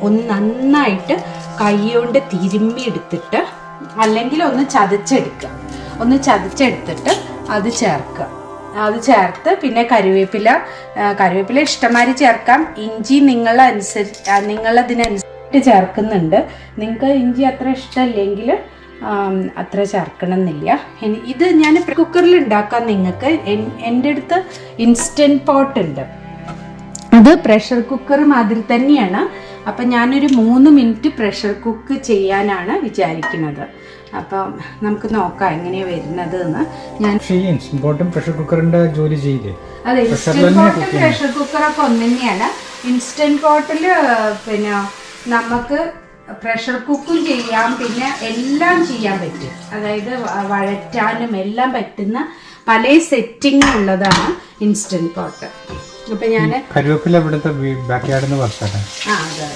ഒന്ന് നന്നായിട്ട് കൈകൊണ്ട് തിരുമ്മി എടുത്തിട്ട് അല്ലെങ്കിൽ ഒന്ന് ചതച്ചെടുത്തിട്ട് അത് ചേർക്കുക. അത് ചേർത്ത് പിന്നെ കറിവേപ്പില ഇഷ്ടമാതിരി ചേർക്കാം. ഇഞ്ചി നിങ്ങളതിനനുസരിച്ച് ചേർക്കുന്നുണ്ട്. നിങ്ങൾക്ക് ഇഞ്ചി അത്ര ഇഷ്ടമില്ലെങ്കിൽ അത്ര ചേർക്കണമെന്നില്ല. ഇത് ഞാൻ കുക്കറിൽ ഉണ്ടാക്കാം. നിങ്ങൾക്ക് എൻ്റെ അടുത്ത് ഇൻസ്റ്റൻറ്റ് പോട്ട് ഉണ്ട്. അത് പ്രഷർ കുക്കർ മാതിരി തന്നെയാണ്. അപ്പം ഞാനൊരു 3 മിനിറ്റ് പ്രഷർ കുക്ക് ചെയ്യാനാണ് വിചാരിക്കുന്നത്. അപ്പം നമുക്ക് നോക്കാം എങ്ങനെയാണ് വരുന്നത് എന്ന്. ഞാൻ പ്രഷർ കുക്കറിന്റെ ജോലി ചെയ്യില്ലേ? അതെ, ഇൻസ്റ്റന്റ് പോട്ടും പ്രഷർ കുക്കറൊക്കെ ഒന്ന് തന്നെയാണ്. ഇൻസ്റ്റന്റ് പോട്ടിൽ പിന്നെ നമുക്ക് പ്രഷർ കുക്കും ചെയ്യാം, പിന്നെ എല്ലാം ചെയ്യാൻ പറ്റും. അതായത് വഴറ്റാനും എല്ലാം പറ്റുന്ന പല സെറ്റിംഗ് ഉള്ളതാണ് ഇൻസ്റ്റന്റ് പോട്ട്. അപ്പൊ ഞാൻ കറിവേപ്പില ഇവിടുത്തെ ബാക്ക് യാർഡിൽ നിന്ന് പറിച്ചതാണ്. അതെ.